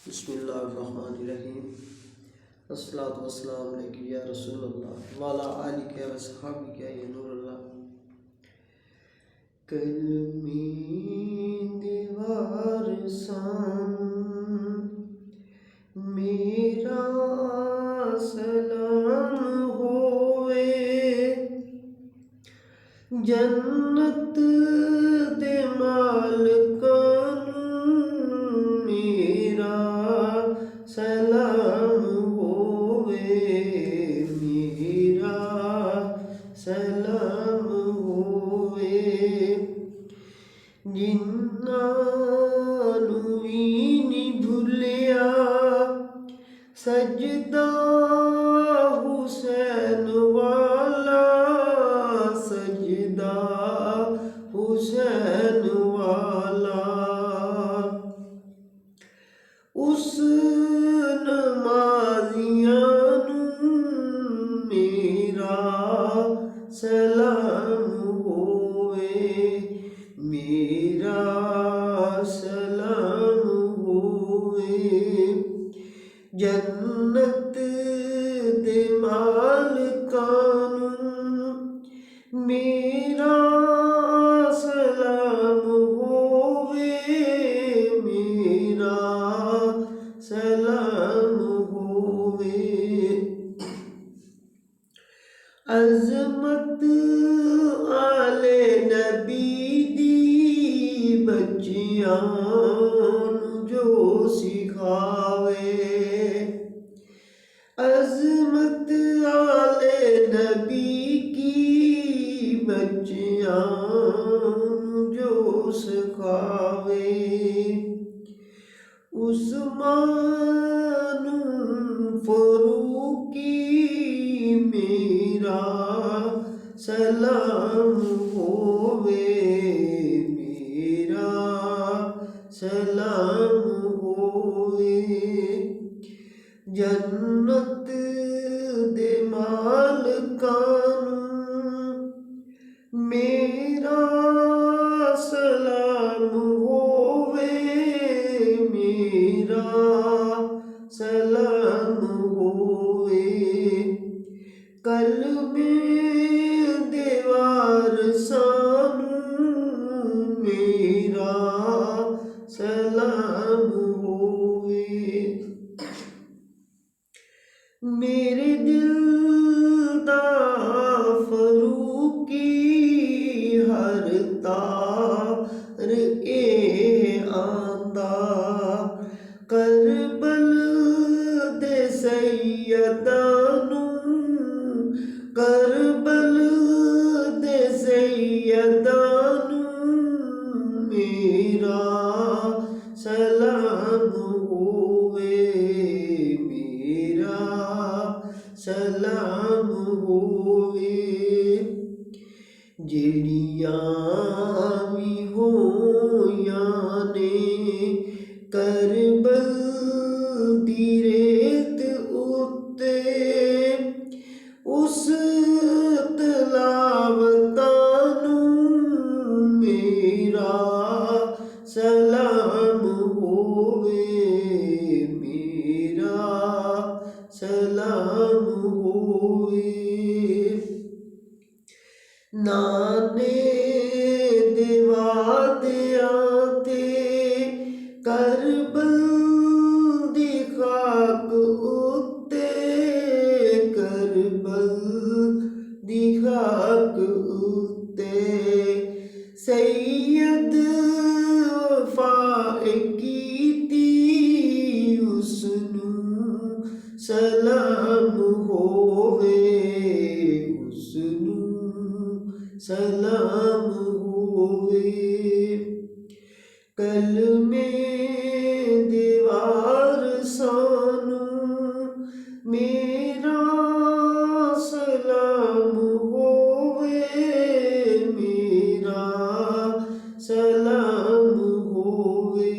बिस्मिल्लाहिर्रहमानिर्रहीम। अस्सलातु वस्सलामु अलैका या रसूलल्लाह व अला आलिका व सहाबिका या नूरल्लाह। कलमी दीवार सान मेरा सलाम होवे, जन्नत दे मालकानू मेरा सलाम होवे, मेरा सलाम होवे। जिन्हां नूं वी नी भुलिया सजदा हुसैन वाला, सजदा हुसैन वाला। उस नमाज़ियां नूं मेरा सलाम होवे, मेरा सलाम होवे। जन्नत दे मालकां नूं मेरा सलाम होवे, मेरा सलाम होवे। अज़मत आले नबी दी बच्चियां नूं जो सिखावे, अज़मत आले नबी की बच्चियां नूं जो सिखावे। उस्मान फ़ारूकी मेरा सलाम होवे, मेरा सलाम होवे। जन्नत दे मालकां नूं मेरा सलाम होवे, मेरा सलाम होवे। कलमे दे वारसां नूं मेरा सलाम होवे। मेरे दिल दा फरूकी हर तार ए आंदा, करबल दे सैयदां नूं, करबल दे सैयदां नूं मेरा सलाम होवे, मेरा सलाम होवे। जेड़ियां वी होइयां ने करबल दी रेत उत्ते, उस तलावतां नूं मेरा सलाम होवे, मेरा सलाम होवे। नाने दे वादियां ते करबल दी खाक उत्ते, करबल दी खाक उत्ते सैयद वफा कीती, उसनूं सलाम होवे, उसनूं सलाम होवे। कलमे दे वारसां नूं मेरा सलाम होवे, मेरा सलाम होवे।